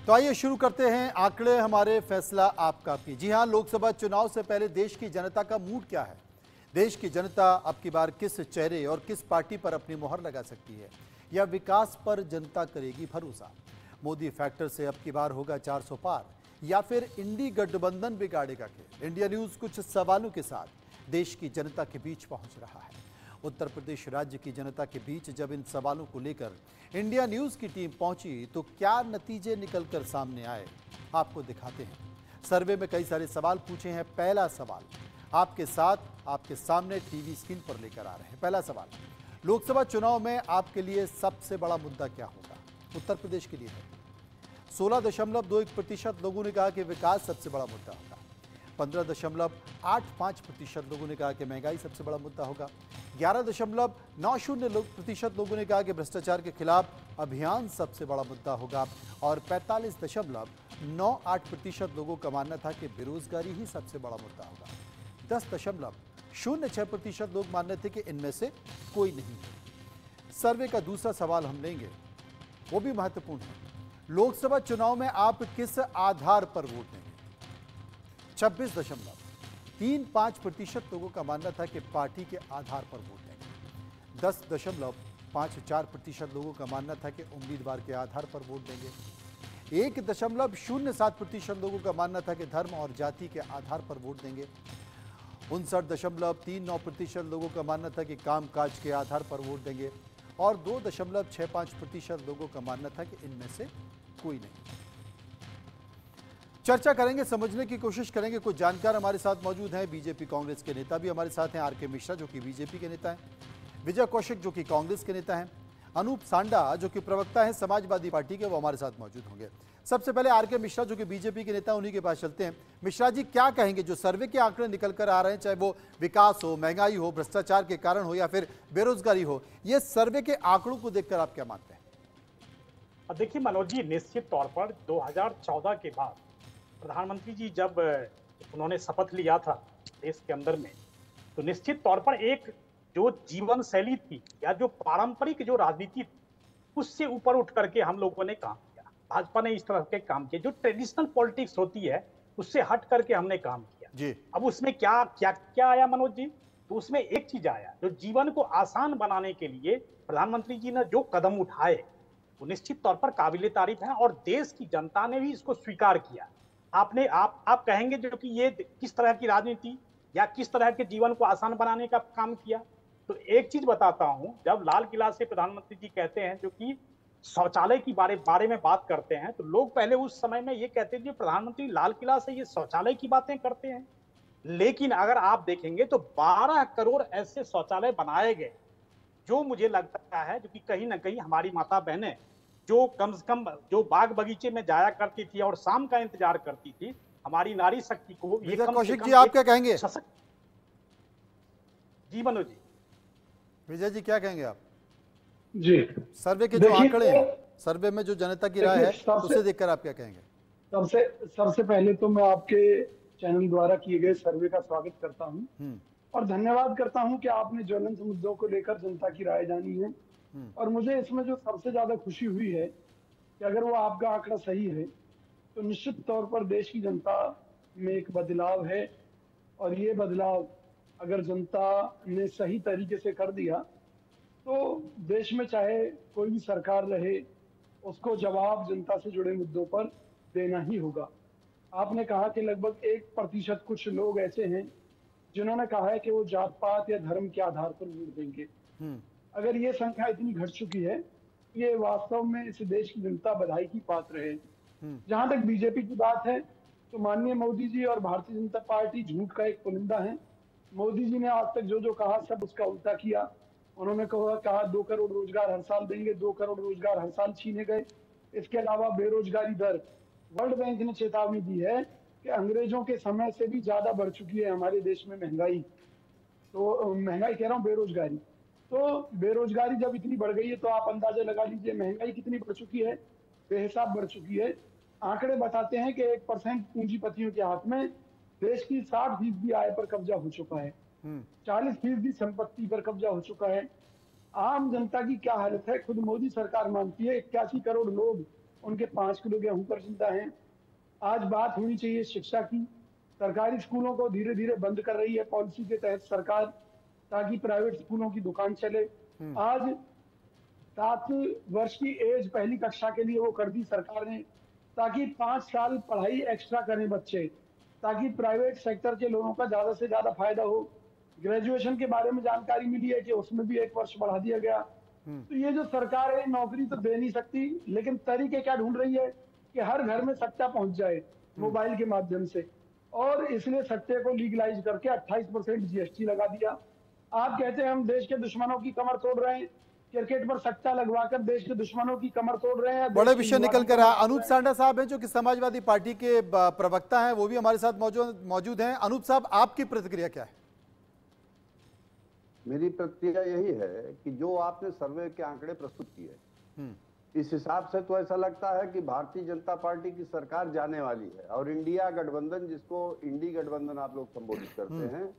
तो आइए शुरू करते हैं आंकड़े हमारे फैसला आपका की। जी हां, लोकसभा चुनाव से पहले देश की जनता का मूड क्या है? देश की जनता अब की बार किस चेहरे और किस पार्टी पर अपनी मोहर लगा सकती है, या विकास पर जनता करेगी भरोसा? मोदी फैक्टर से अब की बार होगा 400 पार, या फिर इंडी गठबंधन बिगाड़ेगा खेल? इंडिया न्यूज कुछ सवालों के साथ देश की जनता के बीच पहुंच रहा है। उत्तर प्रदेश राज्य की जनता के बीच जब इन सवालों को लेकर इंडिया न्यूज की टीम पहुंची तो क्या नतीजे निकलकर सामने आए, आपको दिखाते हैं। सर्वे में कई सारे सवाल पूछे हैं। पहला सवाल आपके साथ, आपके सामने टीवी स्क्रीन पर लेकर आ रहे हैं। पहला सवाल, लोकसभा चुनाव में आपके लिए सबसे बड़ा मुद्दा क्या होगा? उत्तर प्रदेश के लिए है 16.21% लोगों ने कहा कि विकास सबसे बड़ा मुद्दा होगा। 15.85% लोगों ने कहा कि महंगाई सबसे बड़ा मुद्दा होगा। 11.90% लोगों ने कहा कि भ्रष्टाचार के खिलाफ अभियान सबसे बड़ा मुद्दा होगा। और 45.98% लोगों का मानना था कि बेरोजगारी ही सबसे बड़ा मुद्दा होगा। 10.06% लोग मानने थे कि इनमें से कोई नहीं है। सर्वे का दूसरा सवाल हम लेंगे, वो भी महत्वपूर्ण है। लोकसभा चुनाव में आप किस आधार पर वोट देंगे? 26.35% लोगों का मानना था कि पार्टी के आधार पर वोट देंगे। 10.54% लोगों का मानना था कि उम्मीदवार के आधार पर वोट देंगे। 1.07% लोगों का मानना था कि धर्म और जाति के आधार पर वोट देंगे। 59.39% लोगों का मानना था कि कामकाज के आधार पर वोट देंगे। और 2.65% लोगों का मानना था कि इनमें से कोई नहीं। चर्चा करेंगे, समझने की कोशिश करेंगे। कुछ जानकार हमारे साथ मौजूद हैं। बीजेपी कांग्रेस के नेता भी हमारे साथ हैं। आर.के. मिश्रा जो कि बीजेपी के नेता हैं, विजय कौशिक जो कि कांग्रेस के नेता हैं, अनूप सांडा जो कि प्रवक्ता हैं समाजवादी पार्टी के, वो हमारे साथ मौजूद होंगे। सबसे पहले आर.के. मिश्रा जो कि बीजेपी के नेता, उन्हीं के पास चलते हैं। मिश्रा जी, क्या कहेंगे जो सर्वे के आंकड़े निकल कर आ रहे हैं, चाहे वो विकास हो, महंगाई हो, भ्रष्टाचार के कारण हो, या फिर बेरोजगारी हो, ये सर्वे के आंकड़ों को देखकर आप क्या मानते हैं? देखिए मनोज जी, निश्चित तौर पर 2014 के बाद प्रधानमंत्री जी जब उन्होंने शपथ लिया था देश के अंदर में, तो निश्चित तौर पर एक जो जीवन शैली थी या जो पारंपरिक जो राजनीति थी, उससे ऊपर उठ करके हम लोगों ने काम किया। भाजपा ने इस तरह के काम किए, जो ट्रेडिशनल पॉलिटिक्स होती है उससे हट करके हमने काम किया जी। अब उसमें क्या क्या क्या आया मनोज जी? तो उसमें एक चीज आया, जो जीवन को आसान बनाने के लिए प्रधानमंत्री जी ने जो कदम उठाए वो निश्चित तौर पर काबिले तारीफ है, और देश की जनता ने भी इसको स्वीकार किया। आप कहेंगे जो कि ये किस तरह की राजनीति या किस तरह के जीवन को आसान बनाने का काम किया। तो एक चीज बताता हूं, जब लाल किला से प्रधानमंत्री जी कहते हैं जो कि शौचालय की बारे में बात करते हैं, तो लोग पहले उस समय में ये कहते थे प्रधानमंत्री लाल किला से ये शौचालय की बातें करते हैं। लेकिन अगर आप देखेंगे तो 12 करोड़ ऐसे शौचालय बनाए गए, जो मुझे लगता है जो कि कहीं ना कहीं हमारी माता बहनें जो कम से कम जो बाग बगीचे में जाया करती थी और शाम का इंतजार करती थी, हमारी नारी शक्ति को ये विजय कम से कौशिक जी, कम आप एक क्या कहेंगे? सशक्त। जी मनोज जी। विजय जी, क्या कहेंगे आप? जी सर्वे के जो देखिए, आंकड़े हैं, सर्वे में जो जनता की राय है, सबसे उसे देखकर आप क्या कहेंगे? सबसे सबसे पहले तो मैं आपके चैनल द्वारा किए गए सर्वे का स्वागत करता हूं और धन्यवाद करता हूं कि आपने ज्वलंत मुद्दों को लेकर जनता की राय जानी है। और मुझे इसमें जो सबसे ज्यादा खुशी हुई है कि अगर वो आपका आंकड़ा सही है तो निश्चित तौर पर देश की जनता में एक बदलाव है। और ये बदलाव अगर जनता ने सही तरीके से कर दिया तो देश में चाहे कोई भी सरकार रहे, उसको जवाब जनता से जुड़े मुद्दों पर देना ही होगा। आपने कहा कि लगभग 1% कुछ लोग ऐसे हैं जिन्होंने कहा है कि वो जात पात या धर्म के आधार पर वोट देंगे। अगर ये संख्या इतनी घट चुकी है, ये वास्तव में इस देश की जनता बधाई की पात्र है। जहां तक बीजेपी की बात है तो माननीय मोदी जी और भारतीय जनता पार्टी झूठ का एक पुलिंदा है। मोदी जी ने आज तक जो जो कहा सब उसका उल्टा किया। उन्होंने कहा 2 करोड़ रोजगार हर साल देंगे, 2 करोड़ रोजगार हर साल छीने गए। इसके अलावा बेरोजगारी दर, वर्ल्ड बैंक ने चेतावनी दी है कि अंग्रेजों के समय से भी ज्यादा बढ़ चुकी है हमारे देश में महंगाई। तो महंगाई कह रहा हूँ, बेरोजगारी। तो बेरोजगारी जब इतनी बढ़ गई है तो आप अंदाजा लगा लीजिए महंगाई कितनी बढ़ चुकी है, बेहिसाब बढ़ चुकी है। आंकड़े बताते हैं कि 1% पूंजीपतियों के हाथ में देश की 60% आय पर कब्जा हो चुका है, 40% संपत्ति पर कब्जा हो चुका है। आम जनता की क्या हालत है खुद मोदी सरकार मानती है। 81 करोड़ लोग उनके 5 किलो गेहूं पर जिंदा हैं। आज बात होनी चाहिए शिक्षा की। सरकारी स्कूलों को धीरे धीरे बंद कर रही है पॉलिसी के तहत सरकार, ताकि प्राइवेट स्कूलों की दुकान चले। आज 7 वर्ष की एज पहली कक्षा के लिए वो कर दी सरकार ने, ताकि 5 साल पढ़ाई एक्स्ट्रा करें बच्चे, ताकि प्राइवेट सेक्टर के लोगों का ज्यादा से ज्यादा फायदा हो। ग्रेजुएशन के बारे में जानकारी मिली है कि उसमें भी 1 वर्ष बढ़ा दिया गया। तो ये जो सरकार है नौकरी तो दे नहीं सकती, लेकिन तरीके क्या ढूंढ रही है कि हर घर में सट्टा पहुंच जाए मोबाइल के माध्यम से, और इसलिए सट्टे को लीगलाइज करके 28% जीएसटी लगा दिया। आप कहते हैं हम देश के दुश्मनों की कमर तोड़ रहे हैं, क्रिकेट पर सट्टा लगवाकर देश के दुश्मनों की कमर तोड़ रहे हैं। बड़े विषय निकल कर आया। अनूप सांडा साहब हैं जो कि समाजवादी पार्टी के प्रवक्ता हैं, वो भी हमारे साथ मौजूद हैं। अनूप साहब, आपकी प्रतिक्रिया क्या है? मेरी प्रतिक्रिया यही है कि जो आपने सर्वे के आंकड़े प्रस्तुत किए, इस हिसाब से तो ऐसा लगता है कि भारतीय जनता पार्टी की सरकार जाने वाली है और इंडिया गठबंधन, जिसको इंडी गठबंधन आप लोग संबोधित करते हैं,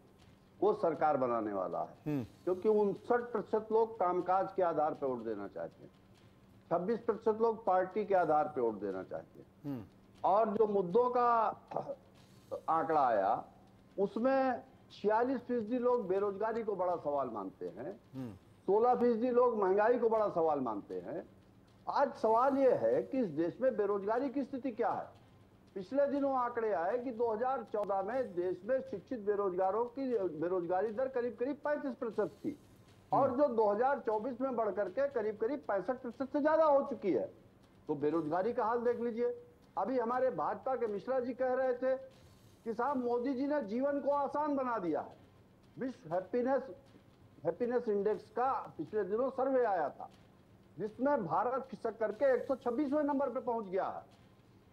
वो सरकार बनाने वाला है। क्योंकि 59% लोग कामकाज के आधार पर वोट देना चाहते हैं, 26% लोग पार्टी के आधार पर वोट देना चाहते हैं। और जो मुद्दों का आंकड़ा आया उसमें 46% लोग बेरोजगारी को बड़ा सवाल मानते हैं, 16% लोग महंगाई को बड़ा सवाल मानते हैं। आज सवाल यह है कि इस देश में बेरोजगारी की स्थिति क्या है। पिछले दिनों आंकड़े आए कि 2014 में देश में शिक्षित बेरोजगारों की बेरोजगारी दर करीब करीब 35% थी, और जो 2024 में बढ़कर के करीब करीब 65% से ज्यादा हो चुकी है। तो बेरोजगारी का हाल देख लीजिए। अभी हमारे भाजपा के मिश्रा जी कह रहे थे कि साहब मोदी जी ने जीवन को आसान बना दिया है। विश्व हैप्पीनेस इंडेक्स का पिछले दिनों सर्वे आया था, जिसमें भारत खिसक करके 126वें नंबर पे पहुंच गया है।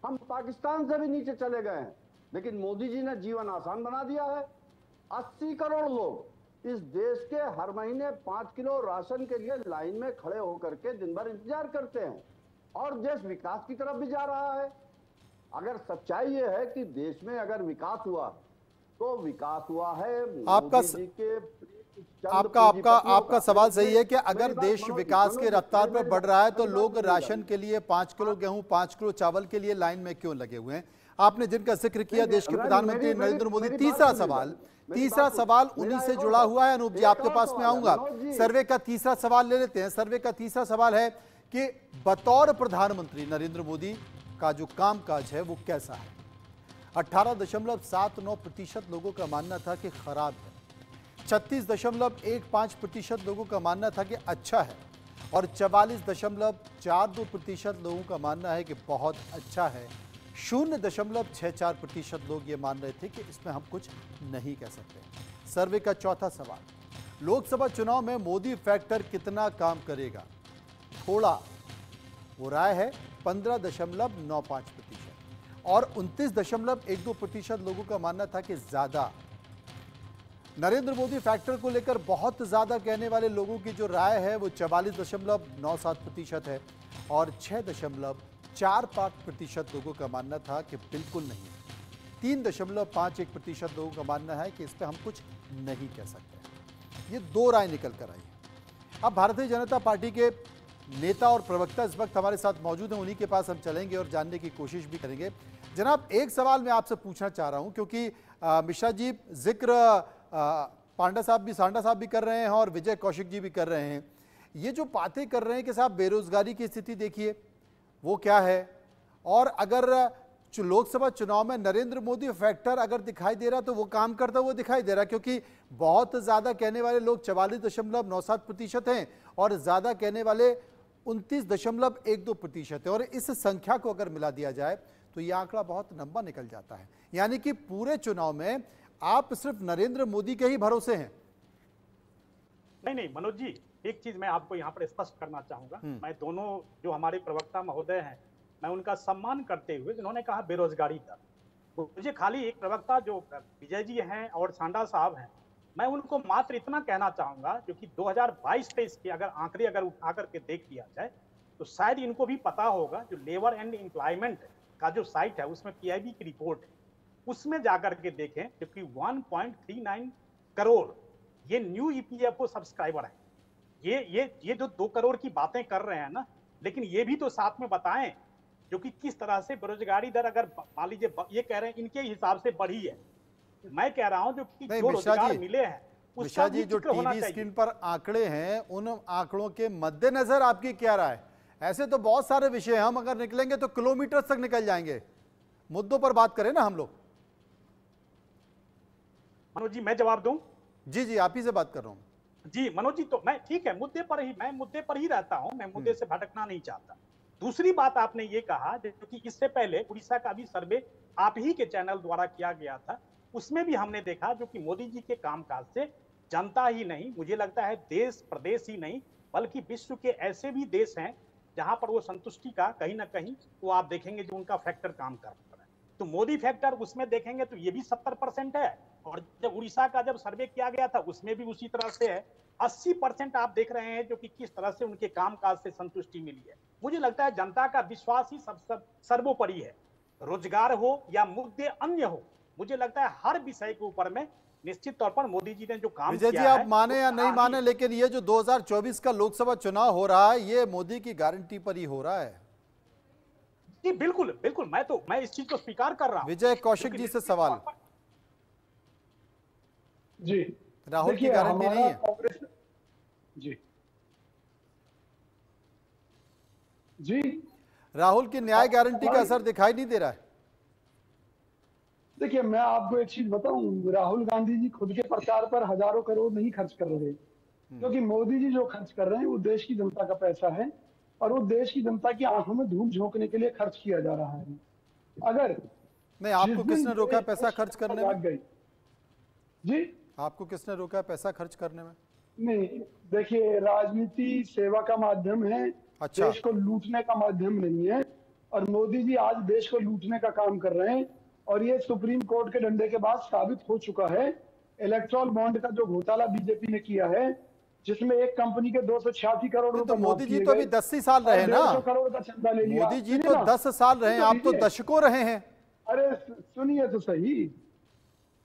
हम पाकिस्तान से भी नीचे चले गए हैं, लेकिन मोदी जी ने जीवन आसान बना दिया है। 80 करोड़ लोग इस देश के हर महीने 5 किलो राशन के लिए लाइन में खड़े होकर के दिन भर इंतजार करते हैं, और देश विकास की तरफ भी जा रहा है। अगर सच्चाई ये है कि देश में अगर विकास हुआ तो विकास हुआ है आपका सवाल सही है कि अगर देश विकास के रफ्तार पर बढ़ रहा है तो लोग राशन के लिए 5 किलो गेहूं, 5 किलो चावल के लिए लाइन में क्यों लगे हुए हैं? आपने जिनका जिक्र किया देश के प्रधानमंत्री नरेंद्र मोदी, तीसरा सवाल उन्हीं से जुड़ा हुआ है। अनूप जी, आपके पास में आऊंगा। सर्वे का तीसरा सवाल ले लेते हैं। सर्वे का तीसरा सवाल है कि बतौर प्रधानमंत्री नरेंद्र मोदी का जो कामकाज है वो कैसा है? 18.79% लोगों का मानना था कि खराब है, 36.15% लोगों का मानना था कि अच्छा है, और 44.42% लोगों का मानना है कि बहुत अच्छा है। 0.64% लोग ये मान रहे थे कि इसमें हम कुछ नहीं कह सकते। सर्वे का चौथा सवाल, लोकसभा चुनाव में मोदी फैक्टर कितना काम करेगा? थोड़ा, वो राय है 15.95%, और 29.12% लोगों का मानना था कि ज्यादा। नरेंद्र मोदी फैक्टर को लेकर बहुत ज्यादा कहने वाले लोगों की जो राय है वो 44.97% है, और 6.45% लोगों का मानना था कि बिल्कुल नहीं। 3.51% लोगों का मानना है कि इस पर हम कुछ नहीं कह सकते। ये दो राय निकल कर आई। अब भारतीय जनता पार्टी के नेता और प्रवक्ता इस वक्त हमारे साथ मौजूद हैं, उन्हीं के पास हम चलेंगे और जानने की कोशिश भी करेंगे। जनाब, एक सवाल मैं आपसे पूछना चाह रहा हूं, क्योंकि मिश्रा जी जिक्र सांडा साहब भी कर रहे हैं और विजय कौशिक जी भी कर रहे हैं। ये जो बातें कर रहे हैं कि साहब बेरोजगारी की स्थिति देखिए वो क्या है, और अगर लोकसभा चुनाव में नरेंद्र मोदी फैक्टर अगर दिखाई दे रहा तो वो काम करता हुआ दिखाई दे रहा, क्योंकि बहुत ज्यादा कहने वाले लोग 44.97% हैं और ज्यादा कहने वाले 29.12% है, और इस संख्या को अगर मिला दिया जाए तो यह आंकड़ा बहुत लंबा निकल जाता है। यानी कि पूरे चुनाव में आप सिर्फ नरेंद्र मोदी के ही भरोसे हैं। नहीं मनोज जी, एक चीज मैं आपको यहाँ पर स्पष्ट करना चाहूंगा। मैं दोनों जो हमारे प्रवक्ता महोदय हैं, मैं उनका सम्मान करते हुए जिन्होंने कहा बेरोजगारी दर, मुझे खाली एक प्रवक्ता जो विजय जी हैं और सांडा साहब हैं, मैं उनको मात्र इतना कहना चाहूंगा, क्योंकि 2022-23 के अगर आंकड़े अगर उठा करके देख लिया जाए तो शायद इनको भी पता होगा। जो लेबर एंड एम्प्लॉयमेंट का जो साइट है उसमें पीआईबी की रिपोर्ट है, उसमें जाकर के देखें, क्योंकि 1.39 करोड़ ये न्यू ईपीएफओ सब्सक्राइबर है। ये जो 2 करोड़ की बातें कर रहे हैं ना, लेकिन ये भी तो साथ में बताएं जो कि किस तरह से बेरोजगारी दर अगर मान लीजिए ये कह रहे हैं इनके हिसाब से बढ़ी है, मैं कह रहा हूं जो कि जो रोजगार मिले हैं मिश्रा जी, जो टीवी स्क्रीन पर आंकड़े हैं उन आंकड़ों के मद्देनजर आपकी क्या राय? ऐसे तो बहुत सारे विषय हम अगर निकलेंगे तो किलोमीटर तक निकल जाएंगे, मुद्दों पर बात करें ना हम लोग। मनोज जी मैं जवाब दूं? जी जी, आप ही से बात कर रहा हूं। जी मनोज जी, तो मैं ठीक है, मैं मुद्दे पर ही रहता हूं, मैं मुद्दे से भटकना नहीं चाहता। दूसरी बात आपने ये कहा जो कि इससे पहले उड़ीसा का भी सर्वे आप ही के चैनल द्वारा किया गया था, उसमें भी हमने देखा जो कि मोदी जी के कामकाज से जनता ही नहीं, मुझे लगता है देश प्रदेश ही नहीं बल्कि विश्व के ऐसे भी देश हैं जहां पर वो संतुष्टि का कहीं ना कहीं वो आप देखेंगे जो उनका फैक्टर काम कर रहा है। तो मोदी फैक्टर उसमें देखेंगे तो ये भी 70% है, और जब उड़ीसा का जब सर्वे किया गया था उसमें भी उसी तरह से है। 80% आप देख रहे हैं जो कि किस तरह से उनके कामकाज से संतुष्टि मिली है। मुझे लगता है जनता का विश्वास ही सर्वोपरि है, रोजगार हो या मुद्दे अन्य हो, मुझे लगता है हर विषय के ऊपर में निश्चित तौर पर मोदी जी ने जो काम किया है। विजय जी, आप माने या नहीं माने, लेकिन ये जो 2024 का लोकसभा चुनाव हो रहा है ये मोदी की गारंटी पर ही हो रहा है। जी बिल्कुल बिल्कुल, मैं इस चीज को स्वीकार कर रहा हूं। विजय कौशिक जी से सवाल। जी, राहुल की गारंटी नहीं है? कांग्रेस जी जी राहुल की न्याय गारंटी का असर दिखाई नहीं दे रहा है। देखिए, मैं आपको एक चीज बताऊं, राहुल गांधी जी खुद के प्रचार पर हजारों करोड़ नहीं खर्च कर रहे, क्योंकि मोदी जी जो खर्च कर रहे हैं वो देश की जनता का पैसा है और वो देश की जनता की आंखों में धूल झोंकने के लिए खर्च किया जा रहा है। अगर नहीं, आपको किसने रोका पैसा खर्च करने में? जी, आपको किसने रोका पैसा खर्च करने में? नहीं, देखिए, राजनीति सेवा का माध्यम है। अच्छा। देश को लूटने का माध्यम नहीं है, और मोदी जी आज देश को लूटने का काम कर रहे हैं, और ये सुप्रीम कोर्ट के डंडे के बाद साबित हो चुका है। इलेक्ट्रॉल बॉन्ड का जो घोटाला बीजेपी ने किया है, जिसमें एक कंपनी के 286 करोड़ रुपए, तो मोदी जी तो अभी 10 ही साल रहे ना, 150 करोड़ का चंदा ले लिया। मोदी जी तो 10 साल रहे, आप तो दशकों रहे हैं। अरे सुनिए तो सही,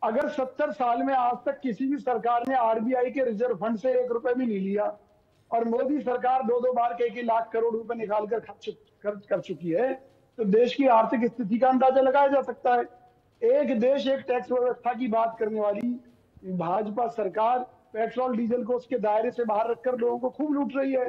अगर 70 साल में आज तक किसी भी सरकार ने आरबीआई के रिजर्व फंड से 1 रुपए भी नहीं लिया, और मोदी सरकार 2-2 बार के लाख करोड़ रुपए निकालकर खर्च कर चुकी है, तो देश की आर्थिक स्थिति का अंदाजा लगाया जा सकता है। एक देश एक टैक्स व्यवस्था की बात करने वाली भाजपा सरकार पेट्रोल डीजल को उसके दायरे से बाहर रखकर लोगों को खूब लूट रही है।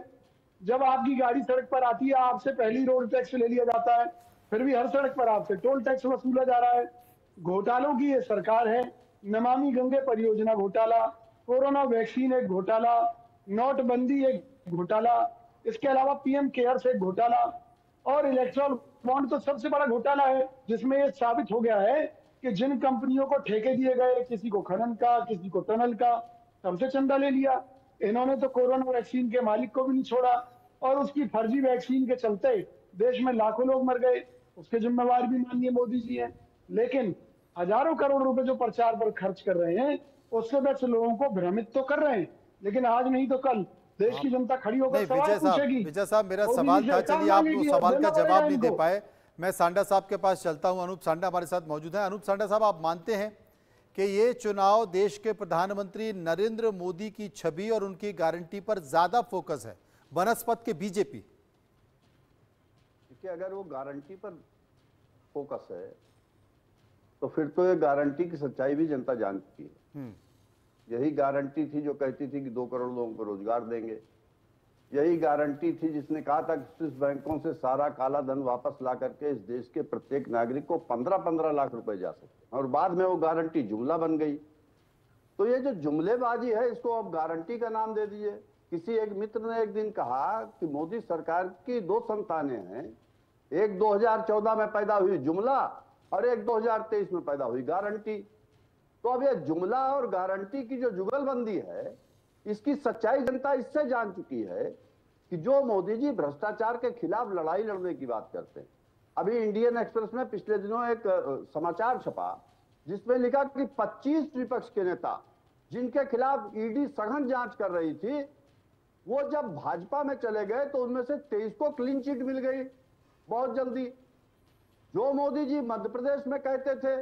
जब आपकी गाड़ी सड़क पर आती है, आपसे पहली रोड टैक्स ले लिया जाता है, फिर भी हर सड़क पर आपसे टोल टैक्स वसूला जा रहा है। घोटालों की ये सरकार है। नमामि गंगे परियोजना घोटाला, कोरोना वैक्सीन एक घोटाला, नोटबंदी एक घोटाला, इसके अलावा पीएम केयर्स एक घोटाला, और इलेक्ट्रल बॉन्ड तो सबसे बड़ा घोटाला है, जिसमें ये साबित हो गया है कि जिन कंपनियों को ठेके दिए गए, किसी को खनन का, किसी को टनल का, सबसे चंदा ले लिया। इन्होंने तो कोरोना वैक्सीन के मालिक को भी नहीं छोड़ा, और उसकी फर्जी वैक्सीन के चलते देश में लाखों लोग मर गए, उसके जिम्मेवार भी माननीय मोदी जी हैं। लेकिन हजारों करोड़ रुपए जो प्रचार पर खर्च कर रहे हैं, उससे बस लोगों को भ्रमित तो कर रहे हैं, लेकिन आज नहीं तो कल देश की जनता खड़ी होकर सवाल पूछेगी। विजय साहब, मेरा सवाल था, चलिए आप उस सवाल का जवाब नहीं दे पाए, मैं सांडा साहब के पास चलता हूं। अनूप सांडा हमारे साथ मौजूद हैं। अनूप सांडा साहब, आप मानते हैं कि ये चुनाव देश के प्रधानमंत्री नरेंद्र मोदी की छवि और उनकी गारंटी पर ज्यादा फोकस है बनस्पत के बीजेपी? देखिए, अगर वो गारंटी पर फोकस है तो फिर तो ये गारंटी की सच्चाई भी जनता जान चुकी है। यही गारंटी थी जो कहती थी कि 2 करोड़ लोगों को रोजगार देंगे। यही गारंटी थी जिसने कहा था कि स्विस बैंकों से सारा काला धन वापस ला करके इस देश के प्रत्येक नागरिक को 15-15 लाख रुपए जा सकते, और बाद में वो गारंटी जुमला बन गई। तो ये जो जुमलेबाजी है, इसको अब गारंटी का नाम दे दीजिए। किसी एक मित्र ने एक दिन कहा कि मोदी सरकार की 2 संतानें हैं, एक 2014 में पैदा हुई जुमला और एक 2023 में पैदा हुई गारंटी। तो अब ये जुमला और गारंटी की जो जुगलबंदी है, इसकी सच्चाई जनता इससे जान चुकी है कि जो मोदी जी भ्रष्टाचार के खिलाफ लड़ाई लड़ने की बात करते हैं। अभी इंडियन एक्सप्रेस में पिछले दिनों एक समाचार छपा जिसमें लिखा कि 25 विपक्ष के नेता जिनके खिलाफ ईडी सघन जांच कर रही थी, वो जब भाजपा में चले गए तो उनमें से 23 को क्लीन चिट मिल गई बहुत जल्दी। जो मोदी जी मध्य प्रदेश में कहते थे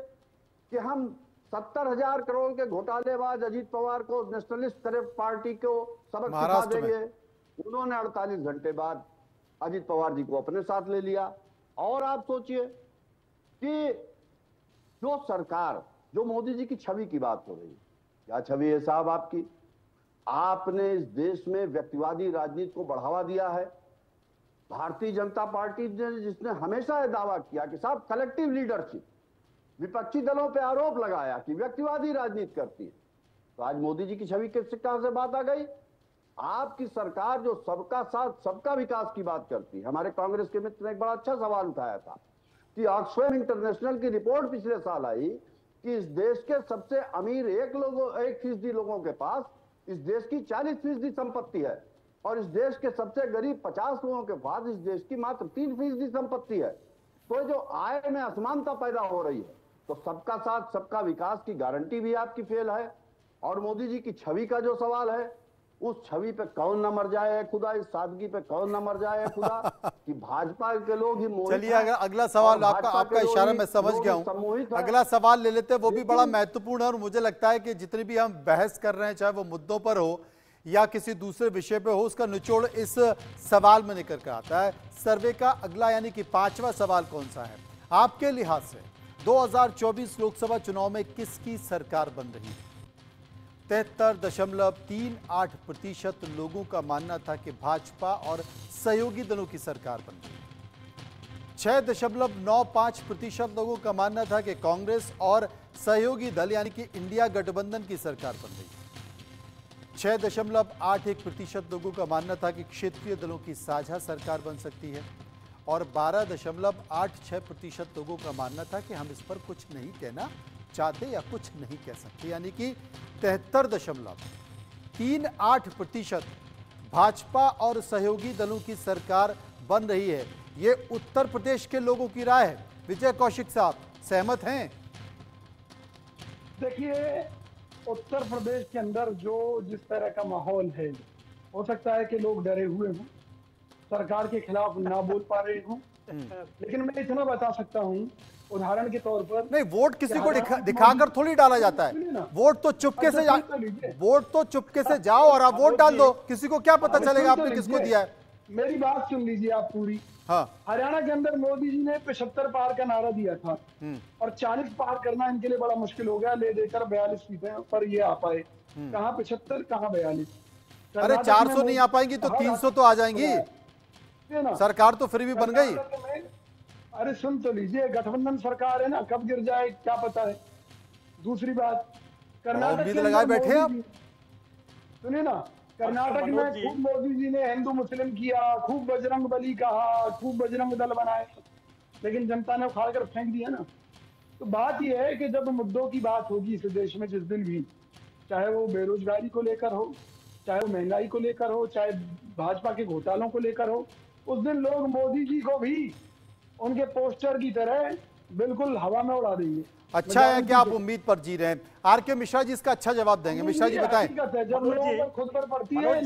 कि हम 70,000 करोड़ के घोटालेबाज अजीत पवार को, नेशनलिस्ट पार्टी को सबक सिखा देंगे, उन्होंने 48 घंटे बाद अजीत पवार जी को अपने साथ ले लिया। और आप सोचिए कि जो सरकार, जो मोदी जी की छवि की बात हो रही है, क्या छवि है साहब आपकी? आपने इस देश में व्यक्तिवादी राजनीति को बढ़ावा दिया है। भारतीय जनता पार्टी ने, जिसने हमेशा यह दावा किया कि साहब कलेक्टिव लीडरशिप, विपक्षी दलों पे आरोप लगाया कि व्यक्तिवादी राजनीति करती है, तो आज मोदी जी की छवि किससे कहां से बात आ गई? आपकी सरकार जो सबका साथ सबका विकास की बात करती है। हमारे कांग्रेस के मित्र ने एक बड़ा अच्छा सवाल उठाया था कि ऑक्सफैम इंटरनेशनल की रिपोर्ट पिछले साल आई कि इस देश के सबसे अमीर 1% लोगों के पास इस देश की 40% संपत्ति है और इस देश के सबसे गरीब 50 लोगों के पास इस देश की मात्र 3% संपत्ति है। तो जो आय में असमानता पैदा हो रही है, तो सबका साथ सबका विकास की गारंटी भी आपकी फेल है। और मोदी जी की छवि का जो सवाल है, उस छवि पे कौन न मर जाए खुदा, इस सादगी पे कौन न मर जाए खुदा कि भाजपा के लोग ही मोहित। चलिए अगला सवाल, आपका इशारा मैं समझ गया हूं। अगला सवाल ले लेते हैं, वो भी बड़ा महत्वपूर्ण है और मुझे लगता है कि जितनी भी हम बहस कर रहे हैं, चाहे वो मुद्दों पर हो या किसी दूसरे विषय पे हो, उसका निचोड़ इस सवाल में निकल कर आता है। सर्वे का अगला यानी कि 5वां सवाल कौन सा है आपके लिहाज से? 2024 लोकसभा चुनाव में किसकी सरकार बन रही है? 73.38% लोगों का मानना था कि भाजपा और सहयोगी दलों की सरकार बन रही है। 6.95% लोगों का मानना था कि कांग्रेस और सहयोगी दल यानी कि इंडिया गठबंधन की सरकार बन रही है। 6.81% लोगों का मानना था कि क्षेत्रीय दलों की साझा सरकार बन सकती है और 12.86% लोगों का मानना था कि हम इस पर कुछ नहीं कहना चाहते या कुछ नहीं कह सकते, यानी कि 73.38% भाजपा और सहयोगी दलों की सरकार बन रही है। ये उत्तर प्रदेश के लोगों की राय है। विजय कौशिक साहब सहमत हैं? देखिए, उत्तर प्रदेश के अंदर जो जिस तरह का माहौल है, हो सकता है कि लोग डरे हुए हों, सरकार के खिलाफ ना बोल पा रहे हों, लेकिन मैं इतना बता सकता हूं, उदाहरण के तौर पर, नहीं, वोट किसी को दिखाकर थोड़ी डाला जाता है। वोट तो चुपके से जाओ और आप वोट डाल दो, किसी को क्या पता चलेगा आपने किसको दिया है। मेरी बात सुन लीजिए आप पूरी। हाँ। हरियाणा के अंदर मोदी जी ने 75 पार का नारा दिया था और 40 पार करना इनके लिए बड़ा मुश्किल हो गया, ले देकर 42 सीटें पर ये आ पाए। कहाँ 75, कहाँ 42? अरे 400 नहीं आ पाएंगी तो 300 तो आ जाएंगी। सरकार तो फिर भी बन गई। अरे सुन तो लीजिए, गठबंधन सरकार है ना, कब गिर जाए क्या पता है। दूसरी बात, कर्नाटक में लगाए बैठे आप, सुनिए ना, कर्नाटक में खूब मोदी जी ने हिंदू मुस्लिम किया, खूब बजरंग बली कहा, खूब बजरंग दल बनाए, लेकिन जनता ने उखाड़ कर फेंक दिया ना। तो बात यह है कि जब मुद्दों की बात होगी इस देश में जिस दिन भी, चाहे वो बेरोजगारी को लेकर हो, चाहे वो महंगाई को लेकर हो, चाहे भाजपा के घोटालों को लेकर हो, उस दिन लोग मोदी जी को भी उनके पोस्टर की तरह बिल्कुल हवा में उड़ा देंगे। अच्छा है कि आप उम्मीद पर जी रहे हैं। आर के मिश्रा जी इसका अच्छा जवाब देंगे। मिश्रा जी बताएं। जब लोगों पर खुद पर पड़ती है,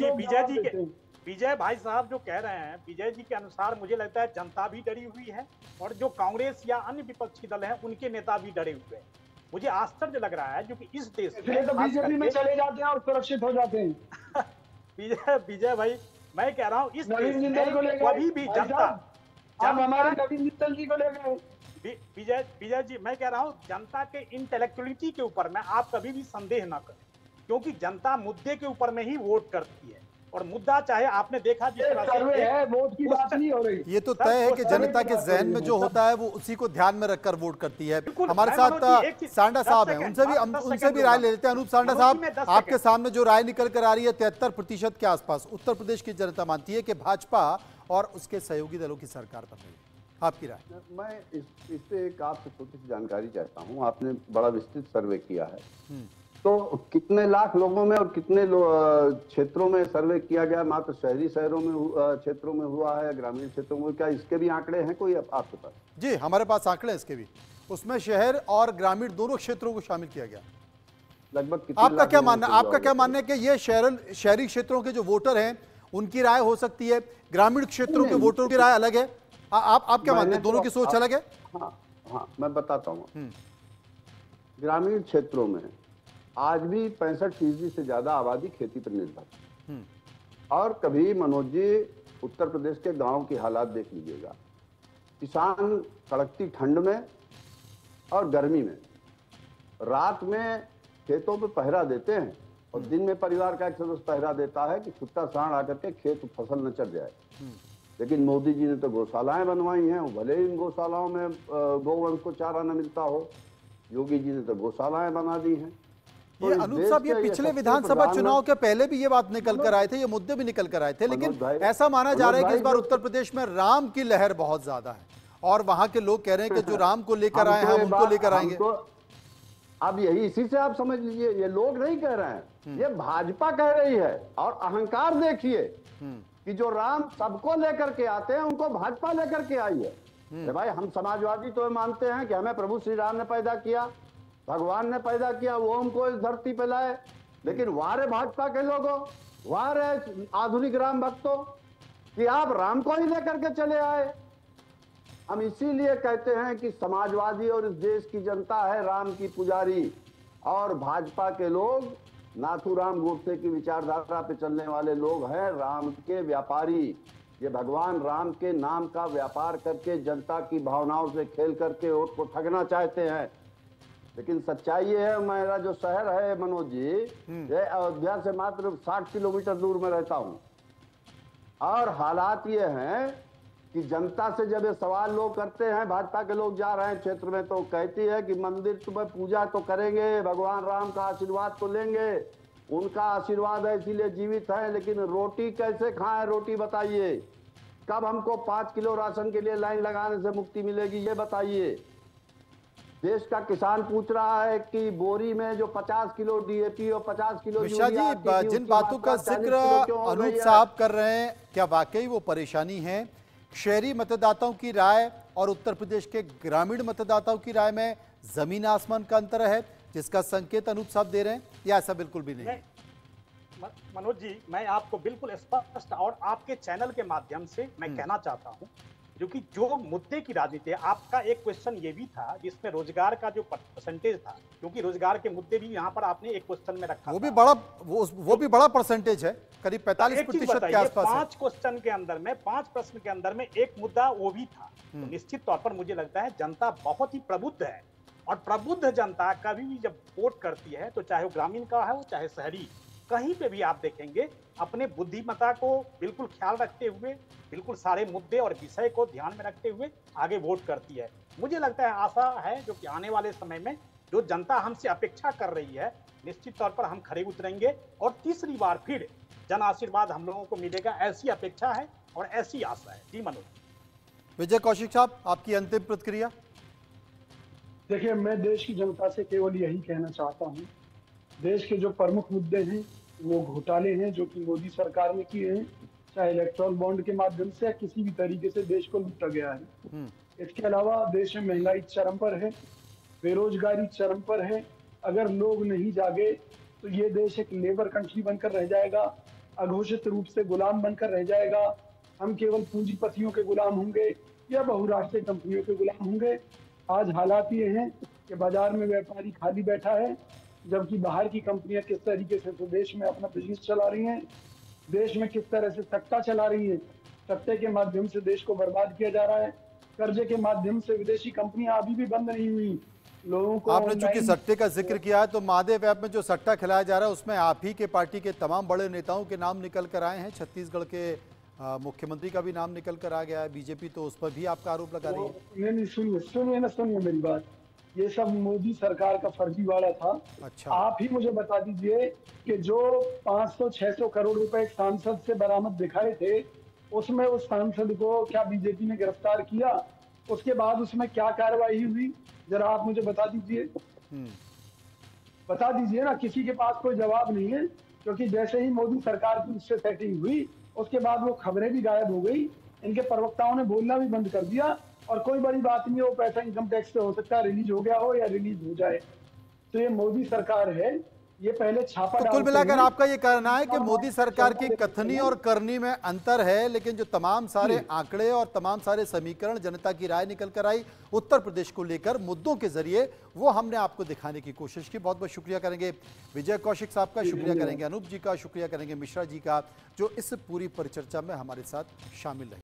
विजय भाई साहब जो कह रहे हैं, विजय जी के अनुसार मुझे लगता है जनता भी डरी हुई है और जो कांग्रेस या अन्य विपक्षी दल हैं उनके नेता भी डरे हुए हैं। मुझे आश्चर्य लग रहा है क्योंकि इस देश में तो बीजेपी में चले जाते हैं और सुरक्षित हो जाते हैं। विजय भाई, मैं कह रहा हूँ इस देश में कभी भी जनता, हमारे नवीन जिंदल जी को ले गए। विजय जी, मैं कह रहा हूँ जनता के इंटेलेक्चुअलिटी के ऊपर में आप कभी भी संदेह ना करें, क्योंकि जनता मुद्दे के ऊपर में ही वोट करती है और मुद्दा चाहे आपने देखा जिस तरह से वोट की बात नहीं हो रही। ये तो तय है कि जनता के जहन में जो होता है वो उसी को ध्यान में रखकर वोट करती है। हमारे साथ सांडा साहब हैं, उनसे भी राय ले लेते हैं। अनूप सांडा साहब, आपके सामने जो राय निकल कर आ रही है 73% के आसपास उत्तर प्रदेश की जनता मानती है कि भाजपा और उसके सहयोगी दलों की सरकार बन रही है। आपकी राय? मैं इस पे एक आपसे छोटी सी जानकारी चाहता हूं। आपने बड़ा विस्तृत सर्वे किया है, तो कितने लाख लोगों में और कितने क्षेत्रों में सर्वे किया गया? मात्र शहरी शहरों में क्षेत्रों में हुआ है, ग्रामीण क्षेत्रों में? क्या इसके भी आंकड़े हैं कोई आपके पास? जी, हमारे पास आंकड़े हैं इसके भी। उसमें शहर और ग्रामीण दोनों क्षेत्रों को शामिल किया गया। लगभग आपका क्या मानना है कि ये शहरी क्षेत्रों के जो वोटर हैं उनकी राय हो सकती है, ग्रामीण क्षेत्रों के वोटरों की राय अलग है? आप क्या मानते हैं, दोनों की सोच अलग है? हाँ, मैं बताता हूँ। ग्रामीण क्षेत्रों में आज भी 65% से ज्यादा आबादी खेती पर निर्भर है। और कभी मनोज जी उत्तर प्रदेश के गांव की हालात देख लीजिएगा, किसान कड़कती ठंड में और गर्मी में रात में खेतों पे पहरा देते हैं और दिन में परिवार का एक सदस्य पहरा देता है कि कुत्ता सांड आकर के खेत फसल न चढ़ जाए। लेकिन मोदी जी ने तो गौशालाएं बनवाई हैं, भले ही इन गौशालाओं में गौवंश को चारा न मिलता हो। योगी जी ने तो गौशालाएं बना दी हैं। ये अनूप साहब, ये पिछले विधानसभा चुनाव के पहले भी ये बात निकल कर आए थे, ये मुद्दे भी निकल कर आए थे, लेकिन ऐसा माना जा रहा है कि इस बार उत्तर प्रदेश में राम की लहर बहुत ज्यादा है और वहां के लोग कह रहे हैं कि जो राम को लेकर आए हैं हम उनको लेकर आएंगे। अब यही इसी से आप समझ लीजिए, ये लोग नहीं कह रहे हैं, ये भाजपा कह रही है। और अहंकार देखिए कि जो राम सबको लेकर के आते हैं उनको भाजपा लेकर के आई है। भाई हम समाजवादी तो मानते हैं कि हमें प्रभु श्री राम ने पैदा किया, भगवान ने पैदा किया, वो हमको इस धरती पे लाए, लेकिन वारे भाजपा के लोगों, वारे आधुनिक राम भक्तों कि आप राम को ही लेकर के चले आए। हम इसीलिए कहते हैं कि समाजवादी और इस देश की जनता है राम की पुजारी और भाजपा के लोग नाथूराम गोडसे की विचारधारा पे चलने वाले लोग हैं, राम के व्यापारी। ये भगवान राम के नाम का व्यापार करके जनता की भावनाओं से खेल करके वोट को ठगना चाहते हैं। लेकिन सच्चाई ये है, मेरा जो शहर है मनोज जी, ये अयोध्या से मात्र 60 किलोमीटर दूर में रहता हूं और हालात ये हैं कि जनता से जब ये सवाल लोग करते हैं, भाजपा के लोग जा रहे हैं क्षेत्र में, तो कहती है कि मंदिर तुम्हें पूजा तो करेंगे, भगवान राम का आशीर्वाद तो लेंगे, उनका आशीर्वाद है इसीलिए जीवित है, लेकिन रोटी कैसे खाएं, रोटी बताइए। कब हमको 5 किलो राशन के लिए लाइन लगाने से मुक्ति मिलेगी ये बताइए। देश का किसान पूछ रहा है कि बोरी में जो 50 किलो डीएपी और 50 किलो मिश्रा जी, जिन बातों का जिक्र अनूप साहब कर रहे हैं, क्या वाकई वो परेशानी है? शहरी मतदाताओं की राय और उत्तर प्रदेश के ग्रामीण मतदाताओं की राय में जमीन आसमान का अंतर है, जिसका संकेत अनूप साहब दे रहे हैं, या ऐसा बिल्कुल भी नहीं? मनोज जी, मैं आपको बिल्कुल स्पष्ट और आपके चैनल के माध्यम से मैं कहना चाहता हूं, क्योंकि जो मुद्दे की राजनीति है, आपका एक क्वेश्चन ये भी था जिसमें रोजगार का जो परसेंटेज था, क्योंकि रोजगार के मुद्दे भी यहाँ पर आपने एक क्वेश्चन में रखा, वो भी बड़ा परसेंटेज है, करीब 45% के आसपास है। 5 क्वेश्चन के अंदर में, 5 प्रश्न के अंदर में एक मुद्दा वो भी था। तो निश्चित तौर पर मुझे लगता है जनता बहुत ही प्रबुद्ध है और प्रबुद्ध जनता कभी भी जब वोट करती है, तो चाहे वो ग्रामीण का है, चाहे शहरी, कहीं पे भी आप देखेंगे अपने बुद्धिमत्ता को बिल्कुल ख्याल रखते हुए, बिल्कुल सारे मुद्दे और विषय को ध्यान में रखते हुए आगे वोट करती है। मुझे लगता है, आशा है जो कि आने वाले समय में जो जनता हमसे अपेक्षा कर रही है, निश्चित तौर पर हम खड़े उतरेंगे और तीसरी बार फिर जन आशीर्वाद हम लोगों को मिलेगा, ऐसी अपेक्षा है और ऐसी आशा है। जी मनोज। विजय कौशिक साहब, आपकी अंतिम प्रतिक्रिया? देखिए, मैं देश की जनता से केवल यही कहना चाहता हूँ, देश के जो प्रमुख मुद्दे हैं वो घोटाले हैं जो कि मोदी सरकार ने किए हैं, चाहे इलेक्ट्रॉल बॉन्ड के माध्यम से या किसी भी तरीके से देश को लूटा गया है। इसके अलावा देश में महंगाई चरम पर है, बेरोजगारी चरम पर है। अगर लोग नहीं जागे तो ये देश एक लेबर कंट्री बनकर रह जाएगा, अघोषित रूप से गुलाम बनकर रह जाएगा। हम केवल पूंजीपतियों के गुलाम होंगे या बहुराष्ट्रीय कंपनियों के गुलाम होंगे। आज हालात ये हैं कि बाजार में व्यापारी खाली बैठा है, जबकि बाहर की कंपनियां किस तरीके से तो देश में अपना बिजनेस चला रही हैं, देश में किस तरह से सट्टा चला रही है, सट्टे के माध्यम से देश को बर्बाद किया जा रहा है, कर्जे के माध्यम से विदेशी कंपनियां अभी भी बंद नहीं हुई। लोगों को आपने चूंकि सट्टे का जिक्र किया है, तो महादेव ऐप में जो सट्टा खिलाया जा रहा है उसमें आप ही के पार्टी के तमाम बड़े नेताओं के नाम निकल कर आए हैं। छत्तीसगढ़ के मुख्यमंत्री का भी नाम निकल कर आ गया है। बीजेपी तो उस पर भी आपका आरोप लगा रही है। नहीं, सुनिए मेरी बात, ये सब मोदी सरकार का फर्जीवाड़ा था। अच्छा, आप ही मुझे बता दीजिए कि जो 500-600 करोड़ रुपए एक सांसद से बरामद दिखाए थे, उसमें उस सांसद को क्या बीजेपी ने गिरफ्तार किया? उसके बाद उसमें क्या कार्रवाई हुई, जरा आप मुझे बता दीजिए। बता दीजिए ना, किसी के पास कोई जवाब नहीं है, क्योंकि जैसे ही मोदी सरकार की उससे सेटिंग हुई उसके बाद वो खबरें भी गायब हो गई, इनके प्रवक्ताओं ने बोलना भी बंद कर दिया और कोई बड़ी बात नहीं है, वो पैसा इनकम टैक्स से हो सकता है रिलीज हो गया हो या रिलीज हो जाए। तो ये मोदी सरकार है, ये पहले छापा तो कुल मिलाकर आपका ये कहना है कि मोदी सरकार की कथनी और करनी में अंतर है, लेकिन जो तमाम सारे आंकड़े और तमाम सारे समीकरण जनता की राय निकल कर आई उत्तर प्रदेश को लेकर मुद्दों के जरिए, वो हमने आपको दिखाने की कोशिश की। बहुत बहुत शुक्रिया करेंगे विजय कौशिक साहब का, शुक्रिया करेंगे अनूप जी का, शुक्रिया करेंगे मिश्रा जी का, जो इस पूरी परिचर्चा में हमारे साथ शामिल रहे।